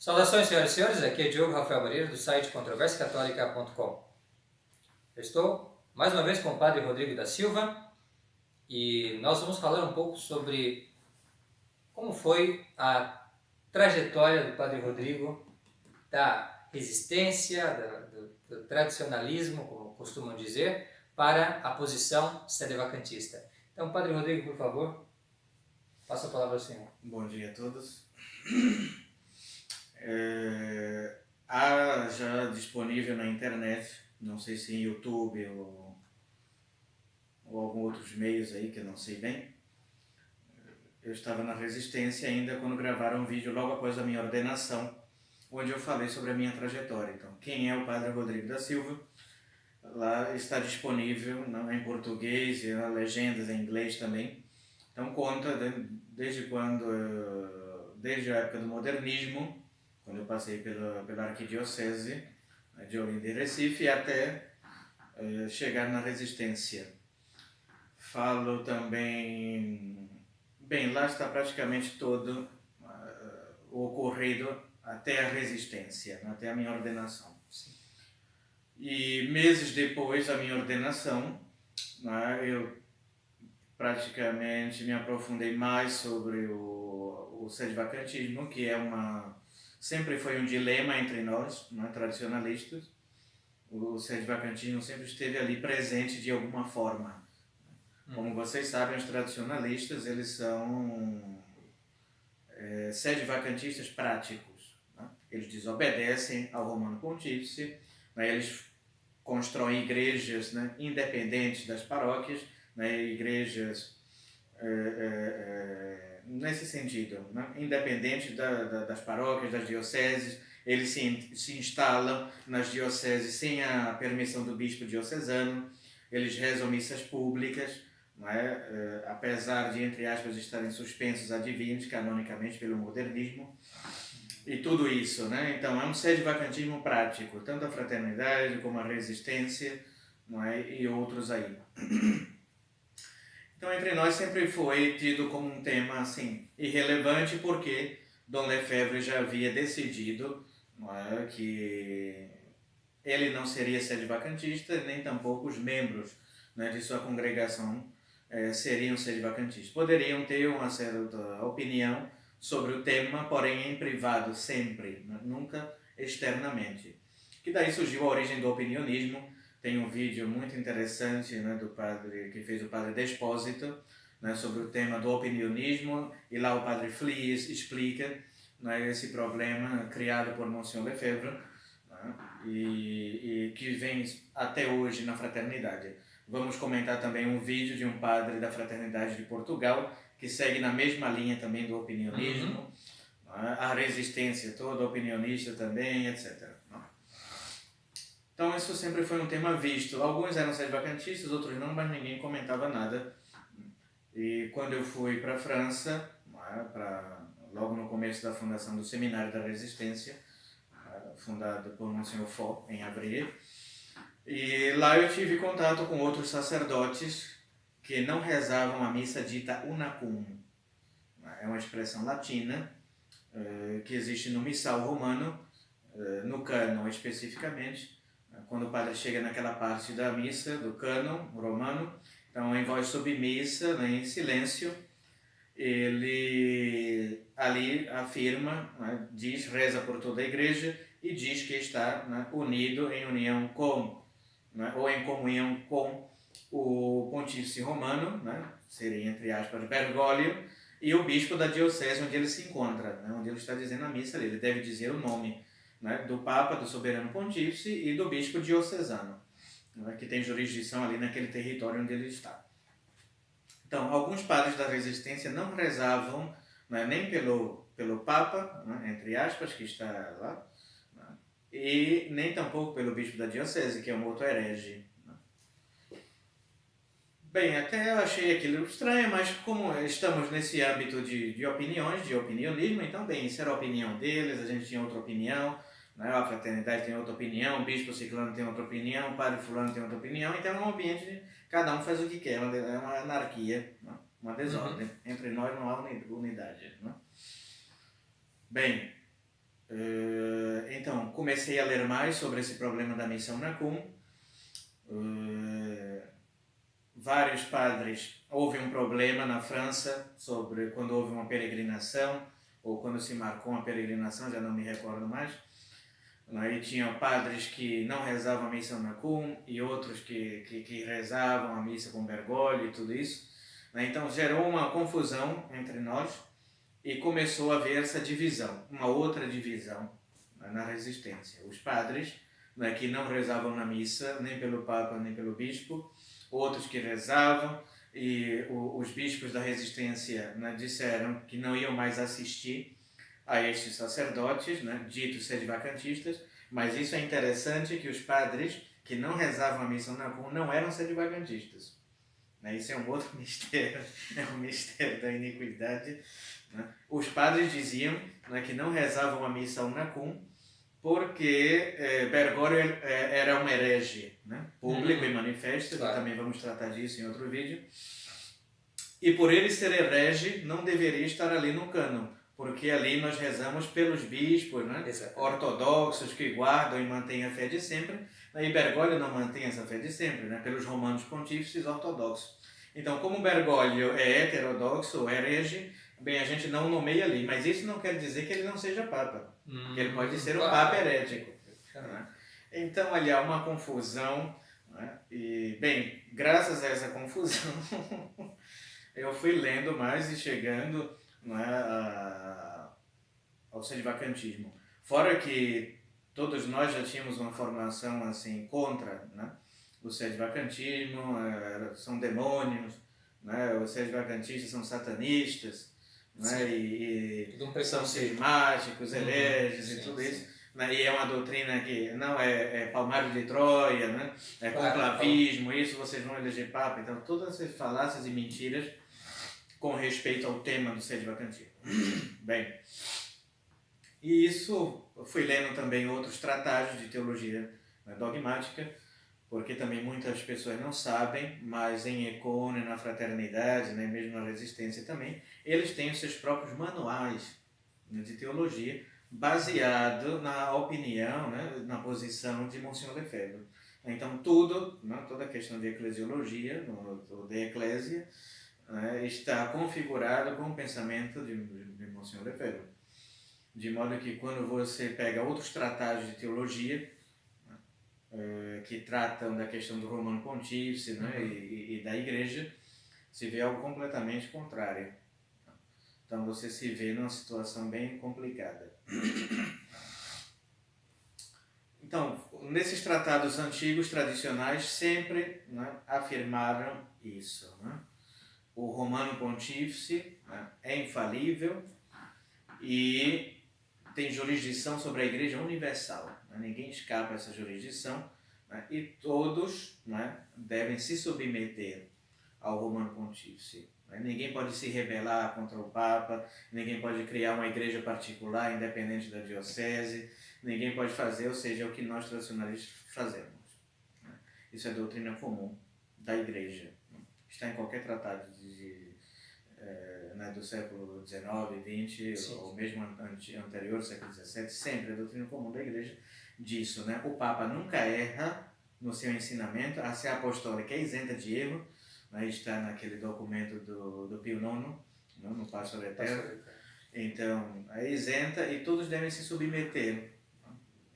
Saudações, senhoras e senhores, aqui é Diogo Rafael Moreira, do site controversiacatólica.com. Eu estou mais uma vez com o Padre Rodrigo da Silva e nós vamos falar um pouco sobre como foi a trajetória do Padre Rodrigo da resistência, do tradicionalismo, como costumam dizer, para a posição sedevacantista. Então, Padre Rodrigo, por favor, passa a palavra ao senhor. Bom dia a todos. Há já disponível na internet, não sei se em YouTube ou alguns outros meios aí que eu não sei bem. Eu estava na Resistência ainda quando gravaram um vídeo logo após a minha ordenação, onde eu falei sobre a minha trajetória. Então, quem é o Padre Rodrigo da Silva? Lá está disponível em português e legendas em inglês também. Então conta desde a época do modernismo, quando eu passei pela arquidiocese de Olinda e Recife, até chegar na Resistência. Falo também... Bem, lá está praticamente todo o ocorrido até a Resistência, até a minha ordenação. Sim. E meses depois da minha ordenação, eu praticamente me aprofundei mais sobre o sedevacantismo, que sempre foi um dilema entre nós, tradicionalistas. O sedevacantismo sempre esteve ali presente de alguma forma. Como vocês sabem, os tradicionalistas, eles são sedevacantistas práticos. Eles desobedecem ao Romano Pontífice, eles constroem igrejas independentes das paróquias, igrejas nesse sentido, independentes das paróquias, das dioceses. Eles se instalam nas dioceses sem a permissão do bispo diocesano, eles rezam missas públicas, apesar de, entre aspas, estarem suspensos ad vinis canonicamente pelo modernismo. E tudo isso, Então é um sedevacantismo prático, tanto a fraternidade como a resistência, e outros aí. Então, entre nós sempre foi tido como um tema assim irrelevante, porque Dom Lefebvre já havia decidido que ele não seria sedevacantista, nem tampouco os membros de sua congregação seriam sedevacantistas. Poderiam ter uma certa opinião sobre o tema, porém em privado sempre, nunca externamente. Que daí surgiu a origem do opinionismo. Tem um vídeo muito interessante do padre que fez o padre Despósito, sobre o tema do opinionismo, e lá o padre Flies explica esse problema criado por Monsignor Lefebvre, e que vem até hoje na fraternidade. Vamos comentar também um vídeo de um padre da Fraternidade de Portugal, que segue na mesma linha também do opinionismo, a resistência toda, opinionista também, etc. Então isso sempre foi um tema visto. Alguns eram sedevacantistas, outros não, mas ninguém comentava nada. E quando eu fui para a França, logo no começo da fundação do Seminário da Resistência, fundado por Monsignor Faux, em Avril, e lá eu tive contato com outros sacerdotes que não rezavam a missa dita unacum. É uma expressão latina que existe no missal romano, no cânon especificamente, quando o padre chega naquela parte da missa, do cânon romano, então em voz submissa, em silêncio, ele ali afirma, diz, reza por toda a igreja e diz que está unido em união com, ou em comunhão com o pontífice romano, seria entre aspas Bergoglio, e o bispo da diocese onde ele se encontra, onde ele está dizendo a missa ali. Ele deve dizer o nome do Papa, do soberano pontífice e do bispo diocesano, que tem jurisdição ali naquele território onde ele está. Então, alguns padres da resistência não rezavam nem pelo Papa, entre aspas, que está lá, e nem tampouco pelo bispo da diocese, que é um outro herege. Bem, até eu achei aquilo estranho, mas como estamos nesse âmbito de opiniões, de opinionismo, então, bem, isso era a opinião deles, a gente tinha outra opinião, a fraternidade tem outra opinião, o bispo ciclano tem outra opinião, o padre fulano tem outra opinião, então é um ambiente de cada um faz o que quer, é uma anarquia, uma desordem. Entre nós não há unidade. Bem, Então, comecei a ler mais sobre esse problema da missão NACUM. Vários padres, houve um problema na França sobre quando houve uma peregrinação, ou quando se marcou uma peregrinação, já não me recordo mais. Aí tinha padres que não rezavam a missa NACUM e outros que rezavam a missa com Bergoglio e tudo isso. Então gerou uma confusão entre nós e começou a haver essa divisão, uma outra divisão na resistência. Os padres que não rezavam na missa, nem pelo Papa, nem pelo Bispo, outros que rezavam, e os bispos da resistência disseram que não iam mais assistir a estes sacerdotes, ditos sedivacantistas, mas isso é interessante que os padres que não rezavam a missa NACUM não eram sedivacantistas. Isso é um outro mistério, é um mistério da iniquidade. Os padres diziam que não rezavam a missa NACUM porque Bergoglio era um herege, público e manifesto, claro. Também vamos tratar disso em outro vídeo. E por ele ser herege, não deveria estar ali no cânon, porque ali nós rezamos pelos bispos, ortodoxos que guardam e mantêm a fé de sempre, e Bergoglio não mantém essa fé de sempre, pelos romanos pontífices ortodoxos. Então, como Bergoglio é heterodoxo ou herege, bem, a gente não nomeia ali, mas isso não quer dizer que ele não seja papa, porque ele pode ser um papa herético. Então, ali há uma confusão, e, bem, graças a essa confusão, eu fui lendo mais e chegando ao sedivacantismo. Fora que todos nós já tínhamos uma formação assim contra o sedivacantismo, são demônios, os sedivacantistas são satanistas, e são cismáticos, hereges e tudo isso. E é uma doutrina que não é palmário de Troia, é conclavismo, isso vocês vão eleger papa. Então, todas essas falácias e mentiras com respeito ao tema do sedivacantismo. Bem, e isso fui lendo também outros tratados de teologia dogmática, porque também muitas pessoas não sabem, mas em Econe, na Fraternidade, mesmo na Resistência também, eles têm os seus próprios manuais de teologia, baseado na opinião, na posição de Monsenhor Lefebvre. Então, toda a questão de eclesiologia, do de Eclésia, está configurado com o pensamento de Monsenhor Lefebvre. De modo que quando você pega outros tratados de teologia, que tratam da questão do Romano Pontífice e da Igreja, se vê algo completamente contrário. Então você se vê numa situação bem complicada. Então, nesses tratados antigos, tradicionais, sempre afirmaram isso. O Romano Pontífice é infalível e tem jurisdição sobre a Igreja Universal. Ninguém escapa dessa jurisdição, e todos devem se submeter ao Romano Pontífice. Ninguém pode se rebelar contra o Papa, ninguém pode criar uma igreja particular independente da diocese, ninguém pode fazer, ou seja, é o que nós tradicionalistas fazemos. Isso é doutrina comum da Igreja. Está em qualquer tratado do século XIX, XX, ou mesmo anterior, século XVII, sempre a doutrina comum da Igreja disso. O Papa nunca erra no seu ensinamento, a Sé Apostólica é isenta de erro, está naquele documento do Pio IX, no Pastor Eterno. Então, é isenta e todos devem se submeter.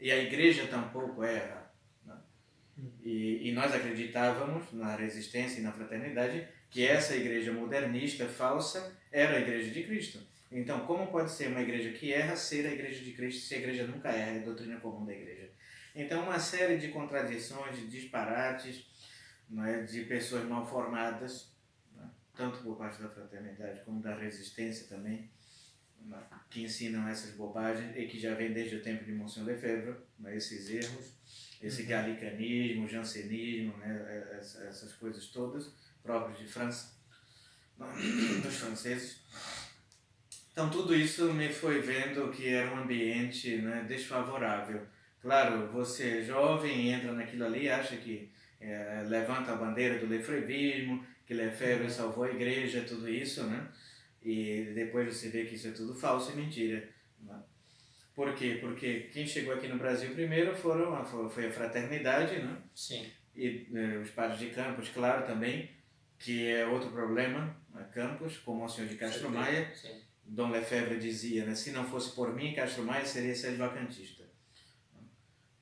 E a Igreja tampouco erra. E nós acreditávamos na resistência e na fraternidade que essa igreja modernista falsa era a Igreja de Cristo. Então, como pode ser uma igreja que erra ser a Igreja de Cristo se a igreja nunca erra? É a doutrina comum da igreja. Então, uma série de contradições, de disparates, de pessoas mal formadas, tanto por parte da fraternidade como da resistência também, que ensinam essas bobagens e que já vem desde o tempo de Monsenhor Lefebvre, esses erros, esse galicanismo, jansenismo, essas coisas todas próprias de França, dos franceses. Então tudo isso me foi vendo que era um ambiente desfavorável. Claro, você jovem entra naquilo ali, acha que levanta a bandeira do lefebvrismo, que Lefebvre salvou a igreja, tudo isso, e depois você vê que isso é tudo falso e mentira. Por quê? Porque quem chegou aqui no Brasil primeiro foi a fraternidade, né? Sim. E os padres de Campos, claro, também, que é outro problema, né? Campos, como o senhor de Castro Maia. Sim. Dom Lefebvre dizia, né? Se não fosse por mim, Castro Maia seria sedevacantista.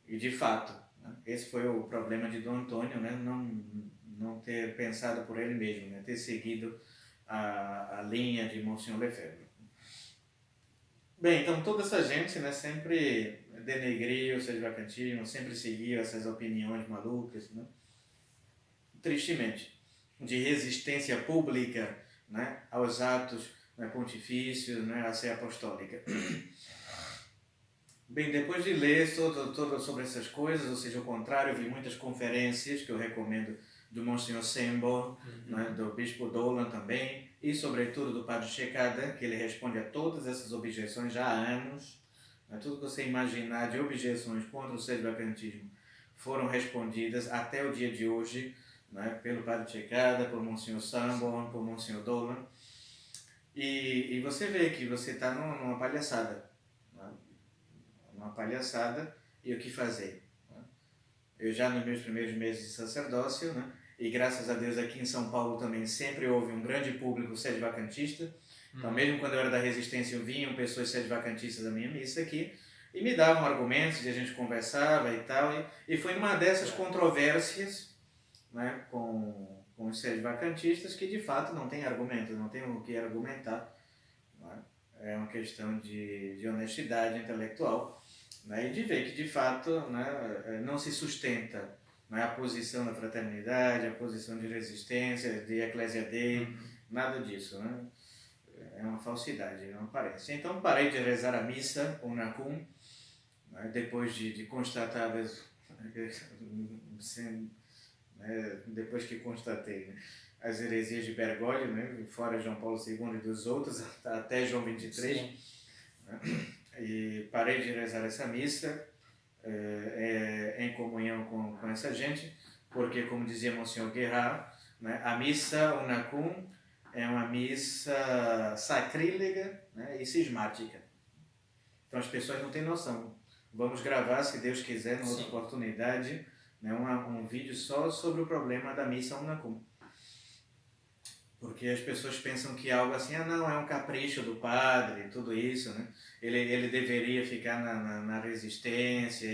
E de fato, né? Esse foi o problema de Dom Antônio, né? Não ter pensado por ele mesmo, né? Ter seguido a linha de Monsenhor Lefebvre. Bem, então toda essa gente, né, sempre denegriu o sedevacantismo, sempre seguiu essas opiniões malucas, né? Tristemente, de resistência pública, né, aos atos, né, pontifícios, né, à sé apostólica. Bem, depois de ler todo sobre essas coisas, ou seja, o contrário, eu vi muitas conferências que eu recomendo do Monsenhor Sembo, né, do Bispo Dolan também, e sobretudo do Padre Checada, que ele responde a todas essas objeções já há anos. Né, tudo que você imaginar de objeções contra o sedevacantismo foram respondidas até o dia de hoje, né, pelo Padre Checada, por Monsenhor Sambo, por Monsenhor Dolan. E você vê que você está numa palhaçada. Né? Uma palhaçada, e o que fazer? Né? Eu já nos meus primeiros meses de sacerdócio, né? E graças a Deus aqui em São Paulo também sempre houve um grande público sedevacantista. Então mesmo quando eu era da resistência, vinham pessoas sedevacantistas da minha missa aqui e me davam argumentos, e a gente conversava e tal. E foi numa dessas controvérsias, né, com os sedevacantistas que de fato não tem argumento, não tem o que argumentar. Né? É uma questão de honestidade intelectual, né? E de ver que de fato, né, não se sustenta, né, a posição da fraternidade, a posição de resistência, de Ecclesia Dei, nada disso. Né? É uma falsidade, não parece. Então parei de rezar a missa, o Nacum, né, depois de constatar, depois que constatei, né, as heresias de Bergoglio, né, fora João Paulo II e dos outros, até João XXIII, né, e parei de rezar essa missa em comunhão com essa gente, porque, como dizia Monsenhor Guerra, né, a missa, o Nacum, é uma missa sacrílega, né, e cismática. Então as pessoas não têm noção. Vamos gravar, se Deus quiser, numa outra oportunidade, né, um vídeo só sobre o problema da missa Unacum. Porque as pessoas pensam que algo assim, não, é um capricho do padre, tudo isso, né? Ele deveria ficar na resistência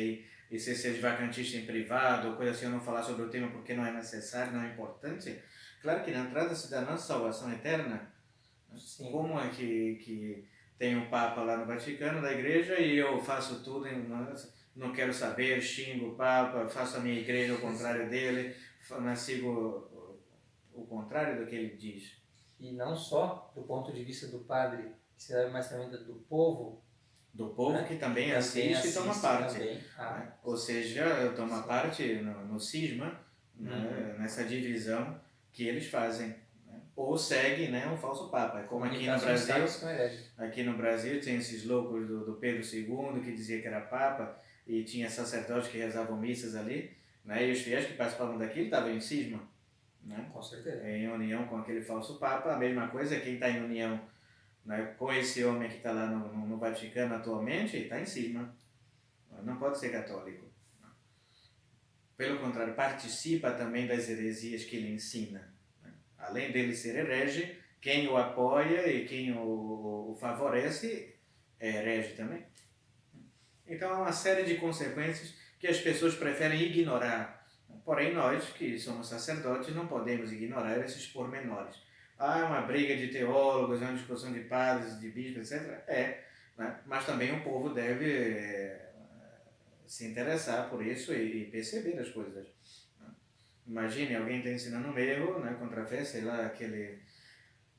e ser sedevacantista em privado, ou coisa assim, eu não falar sobre o tema porque não é necessário, não é importante. Claro que na entrada se dá a nossa salvação eterna. Sim. Como é que tem um Papa lá no Vaticano, da igreja, e eu faço tudo, não quero saber, xingo o Papa, faço a minha igreja ao contrário dele, sigo o contrário do que ele diz. E não só do ponto de vista do padre, que se deve mais também do povo. Do povo, né? Que também assiste e toma parte. Né? Ou seja, toma parte no cisma, né? Nessa divisão que eles fazem. Né? Ou segue, né, um falso papa. Como aqui no Brasil tem esses loucos do Pedro II, que dizia que era papa, e tinha sacerdotes que rezavam missas ali, né? E os fiéis que participavam daquilo estavam em cisma. Né? Com certeza. Em união com aquele falso papa, a mesma coisa, quem está em união, né, com esse homem que está lá no Vaticano atualmente, está em cisma. Não pode ser católico. Pelo contrário, participa também das heresias que ele ensina. Né? Além dele ser herege, quem o apoia e quem o favorece é herege também. Então há uma série de consequências que as pessoas preferem ignorar. Porém, nós, que somos sacerdotes, não podemos ignorar esses pormenores. É uma briga de teólogos, é uma discussão de padres, de bispos, etc. Né? Mas também o povo deve se interessar por isso e perceber as coisas. Imagine, alguém está ensinando um erro, né, contra a fé, sei lá, aquele,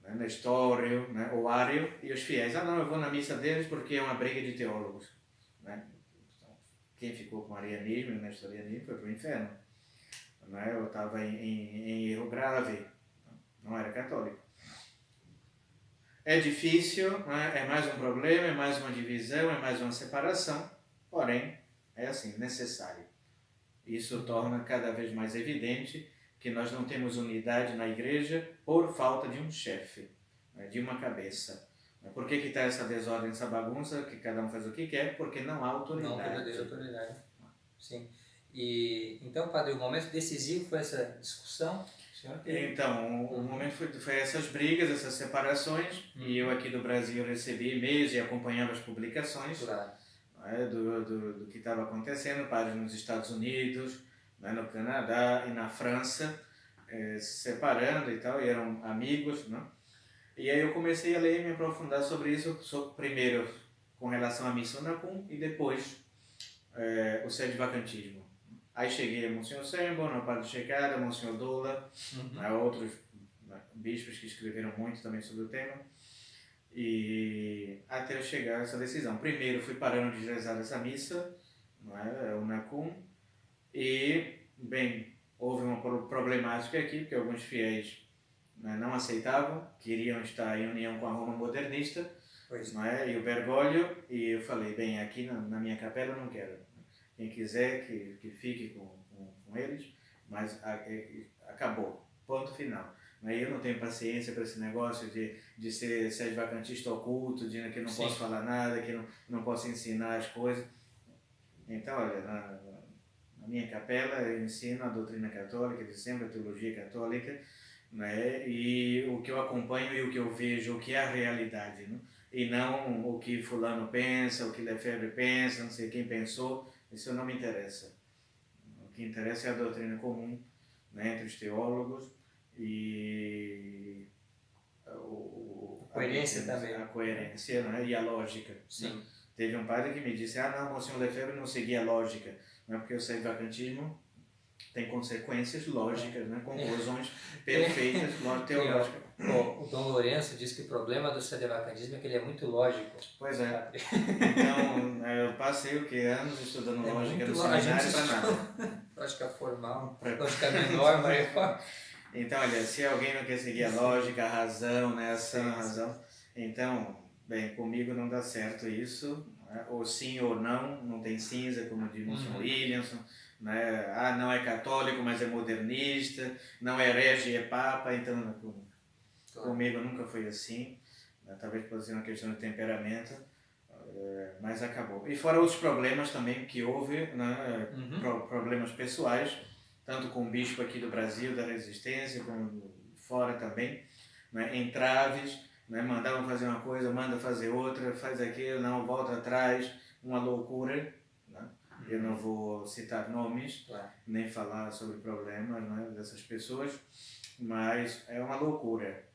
né, Nestório, né, o Ário, e os fiéis, não, eu vou na missa deles porque é uma briga de teólogos. Né? Então, quem ficou com o arianismo e o nestorianismo foi para o inferno. Né? Eu estava em erro grave, não era católico. É difícil, né? É mais um problema, é mais uma divisão, é mais uma separação, porém, é assim, necessário. Isso torna cada vez mais evidente que nós não temos unidade na igreja por falta de um chefe, né? De uma cabeça. Por que está essa desordem, essa bagunça, que cada um faz o que quer? Porque não há autoridade. Não verdadeira autoridade. Sim. E então, padre, o momento decisivo foi essa discussão? Então, o momento foi essas brigas, essas separações, e eu aqui do Brasil recebi e-mails e acompanhava as publicações, claro, do que estava acontecendo, padres nos Estados Unidos, no Canadá e na França, se separando e tal, e eram amigos, né? E aí eu comecei a ler e me aprofundar sobre isso, primeiro com relação à missa Unacum e depois o sede-vacantismo. Aí cheguei a Monsenhor Sembo, no Padre Checada, Monsenhor Dola, outros bispos que escreveram muito também sobre o tema, e até eu chegar a essa decisão. Primeiro fui parando de rezar essa missa, o Unacum, e, bem, houve uma problemática aqui, porque alguns fiéis não aceitavam, queriam estar em união com a Roma modernista, e o Bergoglio, e eu falei, bem, aqui na minha capela eu não quero. Quem quiser que fique com eles, mas acabou, ponto final. Eu não tenho paciência para esse negócio de ser sede-vacantista oculto, de que não posso falar nada, que não posso ensinar as coisas. Então, olha, na minha capela eu ensino a doutrina católica, de sempre a teologia católica, e o que eu acompanho e o que eu vejo, o que é a realidade, e não o que fulano pensa, o que Lefebvre pensa, não sei quem pensou. Isso não me interessa. O que interessa é a doutrina comum, entre os teólogos e coerência também. A coerência, e a lógica. Sim. Teve um padre que me disse, não, Monsenhor Lefebvre não seguia a lógica, porque o sede-vacantismo tem consequências lógicas, conclusões perfeitas, teológicas. O Dom Lourenço diz que o problema do sede-vacantismo é que ele é muito lógico. Pois é. Então, eu passei anos estudando lógica no seminário para nada. Lógica formal, lógica menor, maior. Então, olha, se alguém não quer seguir a lógica, a razão, a razão, então, bem, comigo não dá certo isso, ou sim ou não, não tem cinza, como diz Monsenhor Williamson, não é católico, mas é modernista, não é herege, é papa, então comigo nunca foi assim, talvez pode ser uma questão de temperamento, mas acabou. E fora outros problemas também que houve, problemas pessoais, tanto com o bispo aqui do Brasil, da Resistência, como fora também, entraves, mandavam fazer uma coisa, manda fazer outra, faz aquilo, não, volta atrás, uma loucura. Eu não vou citar nomes, nem falar sobre problemas dessas pessoas, mas é uma loucura.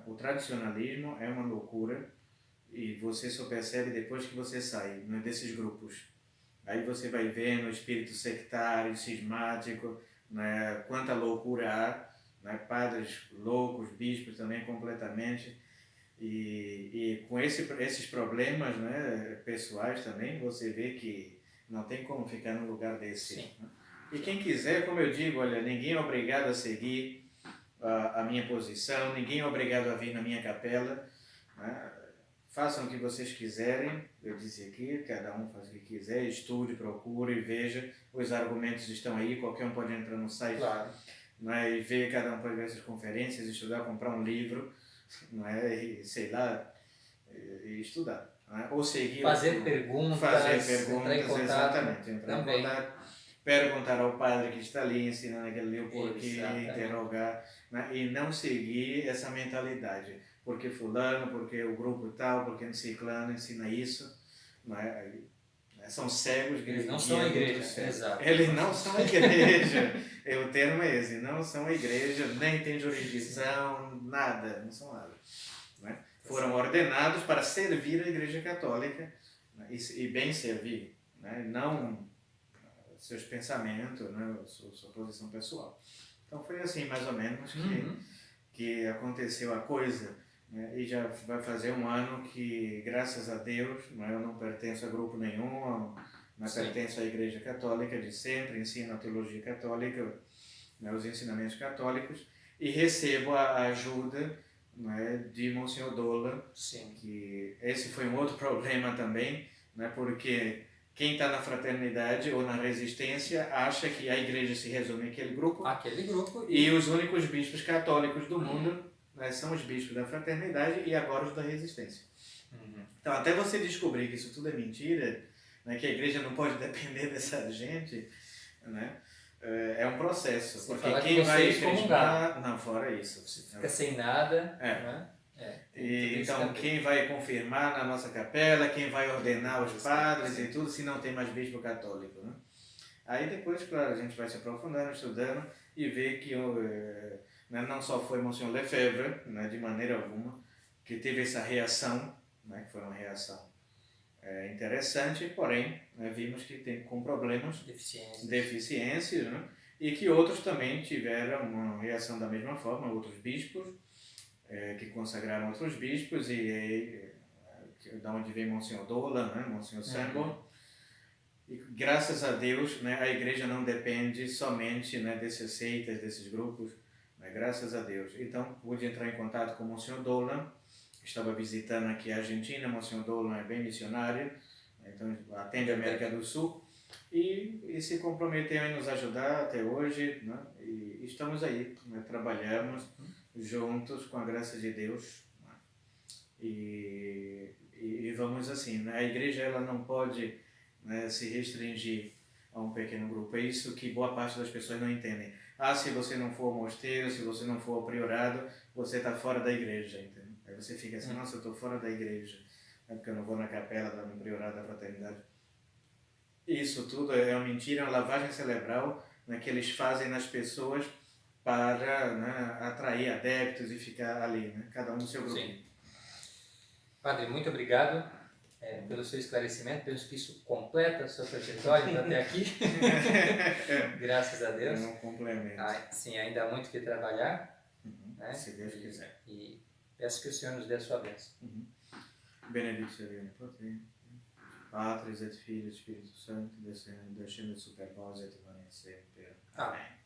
O tradicionalismo é uma loucura e você só percebe depois que você sai desses grupos. Aí você vai vendo o espírito sectário, cismático, quanta loucura há, padres loucos, bispos também completamente. E com esses problemas pessoais também, você vê que não tem como ficar num lugar desse. E quem quiser, como eu digo, olha, ninguém é obrigado a seguir a minha posição, ninguém é obrigado a vir na minha capela. Façam o que vocês quiserem, eu disse aqui, cada um faz o que quiser, estude, procure, veja, os argumentos estão aí, qualquer um pode entrar no site e ver, cada um pode ver essas conferências, estudar, comprar um livro, e sei lá, e estudar. Ou seguir... Fazer perguntas, entrar em contato, exatamente, entrar em contato, perguntar ao padre que está ali ensinando aquele livro porquê, interrogar, e não seguir essa mentalidade. Porque fulano, porque o grupo tal, porque ciclano ensina isso. São cegos que eles não são a igreja. Exato. Eles não são a igreja. O termo é esse, não são a igreja, nem tem jurisdição, nada, não são nada. Foram ordenados para servir a Igreja Católica e bem servir, não seus pensamentos, sua posição pessoal. Então foi assim, mais ou menos, que aconteceu a coisa. E já vai fazer um ano que, graças a Deus, eu não pertenço a grupo nenhum, mas pertenço à Igreja Católica de sempre, ensino a teologia católica, os ensinamentos católicos, e recebo a ajuda de Monsenhor Dola, que esse foi um outro problema também, porque quem está na fraternidade ou na resistência acha que a igreja se resume àquele grupo, e os únicos bispos católicos do mundo são os bispos da fraternidade e agora os da resistência. Então, até você descobrir que isso tudo é mentira, né, que a igreja não pode depender dessa gente, né, é um processo. Sem porque falar que quem você vai excomungado. crismar... Não, fora isso. Você fica sem nada, É. né? Tudo E, isso então, também. quem vai confirmar na nossa capela, quem vai ordenar os padres e tudo, se não tem mais bispo católico, né? Aí depois, claro, a gente vai se aprofundando, estudando e ver que né, não só foi Monsenhor Lefebvre, né, de maneira alguma, que teve essa reação, né, que foi uma reação interessante, porém, né, vimos que tem com problemas, deficiências, né, e que outros também tiveram uma reação da mesma forma, outros bispos, que consagraram outros bispos, e da onde vem Monsenhor Dolan, né, Monsenhor Sambor. E graças a Deus, né, a igreja não depende somente, né, dessas seitas, desses grupos, né, graças a Deus. Então, pude entrar em contato com o Monsenhor Dolan, estava visitando aqui a Argentina. Monsenhor Dolan é bem missionário, então atende a América do Sul, e se comprometeu em nos ajudar até hoje, né, e estamos aí, né, trabalhamos juntos com a graça de Deus, né, e vamos assim, né, a igreja ela não pode, né, se restringir a um pequeno grupo. É isso que boa parte das pessoas não entendem. Se você não for ao mosteiro, se você não for ao priorado, você está fora da igreja, entendeu? Aí você fica assim, nossa, eu estou fora da igreja, é porque eu não vou na capela, no priorado da fraternidade. Isso tudo é uma mentira, é uma lavagem cerebral, né, que eles fazem nas pessoas para, né, atrair adeptos e ficar ali, né, cada um no seu grupo. Sim. Padre, muito obrigado pelo seu esclarecimento. Penso que isso completa a sua trajetória até aqui. Graças a Deus. É um complemento. Sim, ainda há muito que trabalhar. Né? Se Deus quiser. E peço que o Senhor nos dê a sua bênção. Benedictus Patris et Filii et Spiritus Sancti, descendit super vos et manet semper. Amém.